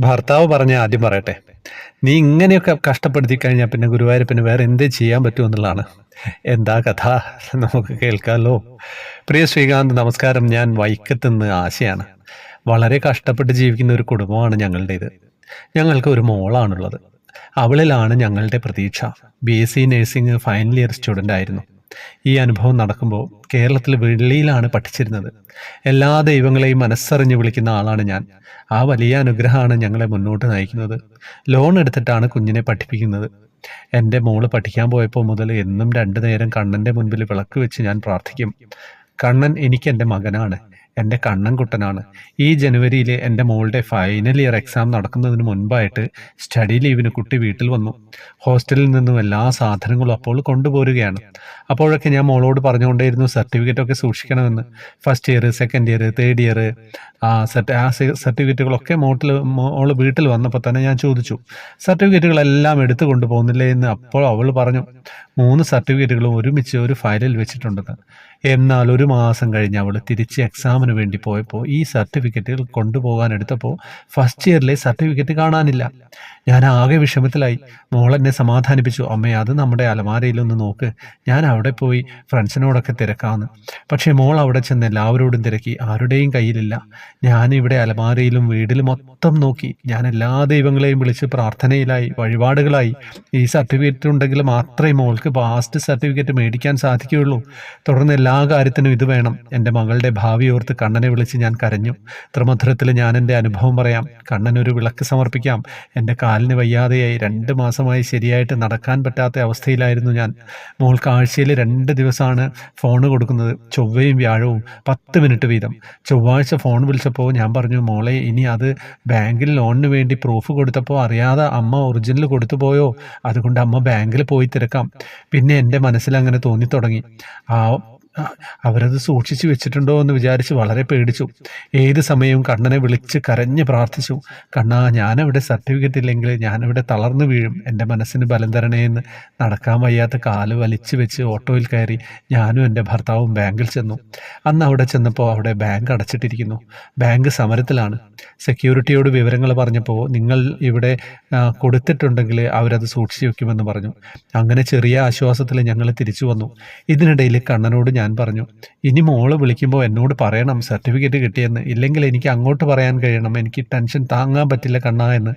ഭർത്താവ് പറഞ്ഞ ആദ്യം പറയട്ടെ. നീ ഇങ്ങനെയൊക്കെ കഷ്ടപ്പെടുത്തി കഴിഞ്ഞാൽ പിന്നെ ഗുരുവായൂരപ്പന് വേറെ എന്തേ ചെയ്യാൻ പറ്റുമെന്നുള്ളതാണ്. എന്താ കഥ നമുക്ക് കേൾക്കാമല്ലോ. പ്രിയ ശ്രീകാന്ത്, നമസ്കാരം. ഞാൻ വൈക്കത്തുനിന്ന് ആശയാണ്. വളരെ കഷ്ടപ്പെട്ട് ജീവിക്കുന്ന ഒരു കുടുംബമാണ് ഞങ്ങളുടേത്. ഞങ്ങൾക്ക് ഒരു മോളാണുള്ളത്. അവളിലാണ് ഞങ്ങളുടെ പ്രതീക്ഷ. BSc nursing final year student ആയിരുന്നു. ഈ അനുഭവം നടക്കുമ്പോൾ കേരളത്തിൽ വെളിയിലാണ് പഠിച്ചിരുന്നത്. എല്ലാ ദൈവങ്ങളെയും മനസ്സറിഞ്ഞ് വിളിക്കുന്ന ആളാണ് ഞാൻ. ആ വലിയ അനുഗ്രഹമാണ് ഞങ്ങളെ മുന്നോട്ട് നയിക്കുന്നത്. ലോൺ എടുത്തിട്ടാണ് കുഞ്ഞിനെ പഠിപ്പിക്കുന്നത്. എൻ്റെ മോള് പഠിക്കാൻ പോയപ്പോൾ മുതൽ എന്നും 2 നേരം കണ്ണൻ്റെ മുൻപിൽ വിളക്ക് വെച്ച് ഞാൻ പ്രാർത്ഥിക്കും. കണ്ണൻ എനിക്ക് എൻ്റെ മകനാണ്, എൻ്റെ കണ്ണൻ കുട്ടനാണ്. ഈ ജനുവരിയിൽ എൻ്റെ മോളുടെ ഫൈനൽ ഇയർ എക്സാം നടക്കുന്നതിന് മുൻപായിട്ട് സ്റ്റഡി ലീവിന് കുട്ടി വീട്ടിൽ വന്നു. ഹോസ്റ്റലിൽ നിന്നും എല്ലാ സാധനങ്ങളും അപ്പോൾ കൊണ്ടുപോരുകയാണ്. അപ്പോഴൊക്കെ ഞാൻ മോളോട് പറഞ്ഞുകൊണ്ടേയിരുന്നു സർട്ടിഫിക്കറ്റൊക്കെ സൂക്ഷിക്കണമെന്ന്. First year, second year, third year സർട്ടിഫിക്കറ്റുകളൊക്കെ മോള് വീട്ടിൽ വന്നപ്പോൾ തന്നെ ഞാൻ ചോദിച്ചു, സർട്ടിഫിക്കറ്റുകളെല്ലാം എടുത്തു കൊണ്ടുപോകുന്നില്ലേ എന്ന്. അപ്പോൾ അവൾ പറഞ്ഞു, 3 സർട്ടിഫിക്കറ്റുകളും ഒരുമിച്ച് ഒരു ഫയലിൽ വെച്ചിട്ടുണ്ടെന്ന്. എന്നാൽ 1 മാസം കഴിഞ്ഞ് അവൾ തിരിച്ച് എക്സാമിന് വേണ്ടി പോയപ്പോൾ ഈ സർട്ടിഫിക്കറ്റുകൾ കൊണ്ടുപോകാൻ എടുത്തപ്പോൾ ഫസ്റ്റ് ഇയറിലെ സർട്ടിഫിക്കറ്റ് കാണാനില്ല. ഞാൻ ആകെ വിഷമത്തിലായി. മോളെന്നെ സമാധാനിപ്പിച്ചു, അമ്മേ അത് നമ്മുടെ അലമാരയിലൊന്ന് നോക്ക്, ഞാൻ അവിടെ പോയി ഫ്രണ്ട്സിനോടൊക്കെ തിരക്കാമെന്ന്. പക്ഷേ മോൾ അവിടെ ചെന്ന് എല്ലാവരോടും തിരക്കി, ആരുടെയും കയ്യിലില്ല. ഞാനിവിടെ അലമാരയിലും വീട്ടിലും മൊത്തം നോക്കി. ഞാൻ എല്ലാ ദൈവങ്ങളെയും വിളിച്ച് പ്രാർത്ഥനയിലായി, വഴിപാടുകളായി. ഈ സർട്ടിഫിക്കറ്റ് ഉണ്ടെങ്കിൽ മാത്രമേ മോൾക്ക് പാസ്റ്റ് സർട്ടിഫിക്കറ്റ് മേടിക്കാൻ സാധിക്കുകയുള്ളൂ. തുടർന്ന് എല്ലാ കാര്യത്തിനും ഇത് വേണം. എൻ്റെ മകളുടെ ഭാവി ഓർത്ത് കണ്ണനെ വിളിച്ച് ഞാൻ കരഞ്ഞു. ത്രിമധുരത്തിൽ ഞാൻ എൻ്റെ അനുഭവം പറയാം. കണ്ണനൊരു വിളക്ക് സമർപ്പിക്കാം. എൻ്റെ കാലിന് വയ്യാതെയായി 2 മാസമായി ശരിയായിട്ട് നടക്കാൻ പറ്റാത്ത അവസ്ഥയിലായിരുന്നു ഞാൻ. മോൾക്ക് ആഴ്ചയിൽ 2 ദിവസമാണ് ഫോൺ കൊടുക്കുന്നത്, ചൊവ്വയും വ്യാഴവും 10 മിനിറ്റ് വീതം. ചൊവ്വാഴ്ച ഫോൺ വിളിച്ചപ്പോൾ ഞാൻ പറഞ്ഞു, മോളെ ഇനി അത് ബാങ്കിൽ ലോണിന് വേണ്ടി പ്രൂഫ് കൊടുത്തപ്പോൾ അറിയാതെ അമ്മ ഒറിജിനൽ കൊടുത്തു പോയോ, അതുകൊണ്ട് അമ്മ ബാങ്കിൽ പോയി തിരക്കാം. പിന്നെ എൻ്റെ മനസ്സിൽ അങ്ങനെ തോന്നിത്തുടങ്ങി. അവരത് സൂക്ഷിച്ചു വെച്ചിട്ടുണ്ടോ എന്ന് വിചാരിച്ച് വളരെ പേടിച്ചു. ഏത് സമയവും കണ്ണനെ വിളിച്ച് കരഞ്ഞ് പ്രാർത്ഥിച്ചു, കണ്ണാ ഞാനവിടെ സർട്ടിഫിക്കറ്റ് ഇല്ലെങ്കിൽ ഞാനവിടെ തളർന്നു വീഴും, എൻ്റെ മനസ്സിന് ബലം തരണേന്ന്. നടക്കാൻ വയ്യാത്ത കാല് വലിച്ചു വെച്ച് ഓട്ടോയിൽ കയറി ഞാനും എൻ്റെ ഭർത്താവും ബാങ്കിൽ ചെന്നു. അന്ന് അവിടെ ചെന്നപ്പോൾ അവിടെ ബാങ്ക് അടച്ചിട്ടിരിക്കുന്നു. ബാങ്ക് സമരത്തിലാണ്. സെക്യൂരിറ്റിയോട് വിവരങ്ങൾ പറഞ്ഞപ്പോൾ നിങ്ങൾ ഇവിടെ കൊടുത്തിട്ടുണ്ടെങ്കിൽ അവരത് സൂക്ഷിച്ചു വെക്കുമെന്ന് പറഞ്ഞു. അങ്ങനെ ചെറിയ ആശ്വാസത്തിൽ ഞങ്ങൾ തിരിച്ചു വന്നു. ഇതിനിടയിൽ കണ്ണനോട് ഞാൻ പറഞ്ഞു, ഇനി മോള് വിളിക്കുമ്പോൾ എന്നോട് പറയണം സർട്ടിഫിക്കറ്റ് കിട്ടിയെന്ന്, ഇല്ലെങ്കിൽ എനിക്ക് അങ്ങോട്ട് പറയാൻ കഴിയണം, എനിക്ക് ടെൻഷൻ താങ്ങാൻ പറ്റില്ല കണ്ണാ എന്ന്.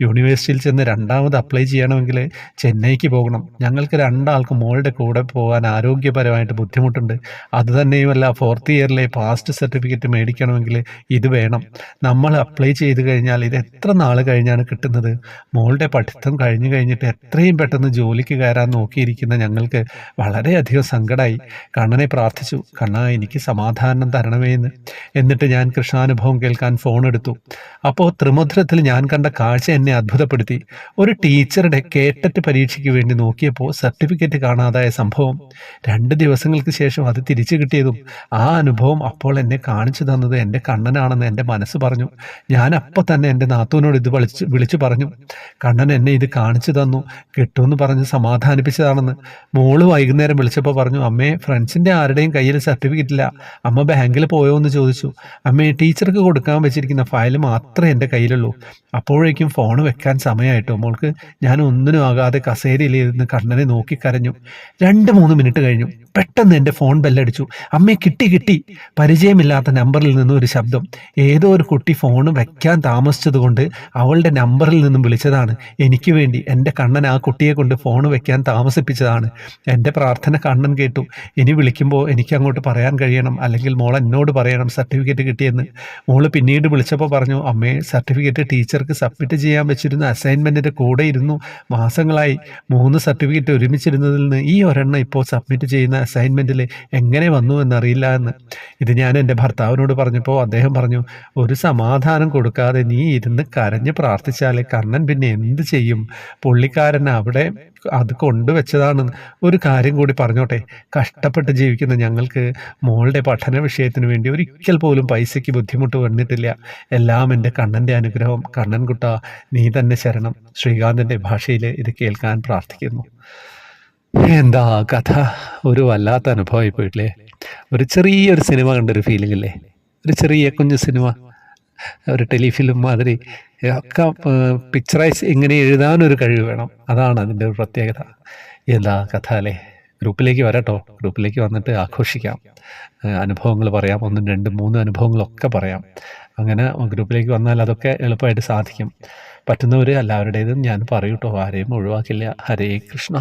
യൂണിവേഴ്സിറ്റിയിൽ ചെന്ന് 2ാമത് അപ്ലൈ ചെയ്യണമെങ്കിൽ ചെന്നൈക്ക് പോകണം. ഞങ്ങൾക്ക് 2 ആൾക്കും മോളുടെ കൂടെ പോകാൻ ആരോഗ്യപരമായിട്ട് ബുദ്ധിമുട്ടുണ്ട്. അതുതന്നെയുമല്ല 4th ഇയറിലെ പാസ്റ്റ് സർട്ടിഫിക്കറ്റ് മേടിക്കണമെങ്കിൽ ഇത് വേണം. നമ്മൾ അപ്ലൈ ചെയ്ത് കഴിഞ്ഞാൽ ഇത് എത്ര നാൾ കഴിഞ്ഞാണ് കിട്ടുന്നത്? മോളുടെ പഠിത്തം കഴിഞ്ഞിട്ട് എത്രയും പെട്ടെന്ന് ജോലിക്ക് കയറാൻ നോക്കിയിരിക്കുന്ന ഞങ്ങൾക്ക് വളരെയധികം സങ്കടമായി. കണ്ണനെ പ്രാർത്ഥിച്ചു, കണ്ണാ എനിക്ക് സമാധാനം തരണമേ എന്ന്. എന്നിട്ട് ഞാൻ കൃഷ്ണാനുഭവം കേൾക്കാൻ ഫോൺ എടുത്തു. അപ്പോൾ ത്രിമധുരത്തിൽ ഞാൻ കണ്ട കാഴ്ച എന്നെ അത്ഭുതപ്പെടുത്തി. ഒരു ടീച്ചറുടെ കേട്ടറ്റ് പരീക്ഷയ്ക്ക് വേണ്ടി നോക്കിയപ്പോൾ സർട്ടിഫിക്കറ്റ് കാണാതായ സംഭവം. 2 ദിവസങ്ങൾക്ക് ശേഷം അത് തിരിച്ചു കിട്ടിയതും. ആ അനുഭവം അപ്പോൾ എന്നെ കാണിച്ചു തന്നത് എൻ്റെ കണ്ണനാണെന്ന് എൻ്റെ മനസ്സ് പറഞ്ഞു. ഞാൻ അപ്പോൾ തന്നെ എൻ്റെ നാത്തൂനോട് ഇത് വിളിച്ചു പറഞ്ഞു. കണ്ണൻ എന്നെ ഇത് കാണിച്ചു തന്നു, കിട്ടുമെന്ന് പറഞ്ഞ് സമാധാനിപ്പിച്ചതാണെന്ന്. മോള് വൈകുന്നേരം വിളിച്ചപ്പോൾ പറഞ്ഞു, അമ്മേ ഫ്രണ്ട്സിൻ്റെ ആരുടെയും കയ്യിൽ സർട്ടിഫിക്കറ്റ് ഇല്ല, അമ്മ ബാങ്കിൽ പോയോ എന്ന് ചോദിച്ചു. അമ്മേ ടീച്ചർക്ക് കൊടുക്കാൻ വെച്ചിരിക്കുന്ന ഫയൽ മാത്രമേ എൻ്റെ കയ്യിലുള്ളൂ. അപ്പോഴേക്കും ഫോൺ വെക്കാൻ സമയമായിട്ടോ മോൾക്ക്. ഞാൻ ഒന്നിനും ആകാതെ കസേരയിലിരുന്ന് കണ്ണനെ നോക്കി കരഞ്ഞു. 2-3 മിനിറ്റ് കഴിഞ്ഞു. പെട്ടെന്ന് എൻ്റെ ഫോൺ ബെല്ലടിച്ചു. അമ്മേ കിട്ടി. പരിചയമില്ലാത്ത നമ്പറിൽ നിന്നും ഒരു ശബ്ദം. ഏതോ ഒരു കുട്ടി ഫോൺ വെക്കാൻ താമസിച്ചതുകൊണ്ട് അവളുടെ നമ്പറിൽ നിന്നും വിളിച്ചതാണ്. എനിക്ക് വേണ്ടി എൻ്റെ കണ്ണൻ ആ കുട്ടിയെ കൊണ്ട് ഫോൺ വെക്കാൻ താമസിപ്പിച്ചതാണ്. എൻ്റെ പ്രാർത്ഥന കണ്ണൻ കേട്ടു. ഇനി വിളിക്കുമ്പോൾ എനിക്ക് അങ്ങോട്ട് പറയാൻ കഴിയണം, അല്ലെങ്കിൽ മോൾ എന്നോട് പറയണം സർട്ടിഫിക്കറ്റ് കിട്ടിയെന്ന്. മോള് പിന്നീട് വിളിച്ചപ്പോൾ പറഞ്ഞു, അമ്മേ സർട്ടിഫിക്കറ്റ് ടീച്ചർക്ക് സബ്മിറ്റ് ചെയ്യാൻ വെച്ചിരുന്ന അസൈൻമെൻറ്റിൻ്റെ കൂടെ ഇരുന്നു മാസങ്ങളായി. 3 സർട്ടിഫിക്കറ്റ് ഒരുമിച്ചിരുന്നതിൽ നിന്ന് ഈ ഒരെണ്ണം ഇപ്പോൾ സബ്മിറ്റ് ചെയ്യുന്ന അസൈൻമെൻറ്റിൽ എങ്ങനെ വന്നു എന്നറിയില്ല എന്ന്. ഇത് ഞാൻ എൻ്റെ ഭർത്താവിനോട് പറഞ്ഞപ്പോൾ അദ്ദേഹം പറഞ്ഞു, ഒരു സമാധാനം കൊടുക്കാതെ നീ ഇരുന്ന് കരഞ്ഞ് പ്രാർത്ഥിച്ചാൽ കണ്ണൻ പിന്നെ എന്ത് ചെയ്യും? പുള്ളിക്കാരൻ അവിടെ അത് കൊണ്ടുവച്ചതാണ്. ഒരു കാര്യം കൂടി പറഞ്ഞോട്ടെ, കഷ്ടപ്പെട്ട് ജീവിക്കുന്ന ഞങ്ങൾക്ക് മോളുടെ പഠന വിഷയത്തിന് വേണ്ടി ഒരിക്കൽ പോലും പൈസയ്ക്ക് ബുദ്ധിമുട്ട് വന്നിട്ടില്ല. എല്ലാം എൻ്റെ കണ്ണൻ്റെ അനുഗ്രഹം. കണ്ണൻകുട്ട നീ തന്നെ ശരണം. ശ്രീകാന്തിൻ്റെ ഭാഷയിൽ ഇത് കേൾക്കാൻ പ്രാർത്ഥിക്കുന്നു. എന്താ കഥ, ഒരു വല്ലാത്ത അനുഭവമായി പോയിട്ടില്ലേ? ഒരു ചെറിയൊരു സിനിമ കണ്ടൊരു ഫീലിംഗ് അല്ലേ? ഒരു ചെറിയ കുഞ്ഞു സിനിമ. ഒരു ടെലിഫിലിം മാതിരി ഒക്കെ പിക്ചറൈസ് ഇങ്ങനെ എഴുതാനൊരു കഴിവ് വേണം. അതാണ് അതിൻ്റെ ഒരു പ്രത്യേകത. എന്താ കഥ അല്ലേ? ഗ്രൂപ്പിലേക്ക് വരാട്ടോ. ഗ്രൂപ്പിലേക്ക് വന്നിട്ട് ആഘോഷിക്കാം. അനുഭവങ്ങൾ പറയാം. 1, 2, 3 അനുഭവങ്ങളൊക്കെ പറയാം. അങ്ങനെ ഗ്രൂപ്പിലേക്ക് വന്നാൽ അതൊക്കെ എളുപ്പമായിട്ട് സാധിക്കും. പറ്റുന്നവർ എല്ലാവരുടേതും ഞാൻ പറയൂട്ടോ. ആരെയും ഒഴിവാക്കില്ല. ഹരേ കൃഷ്ണ.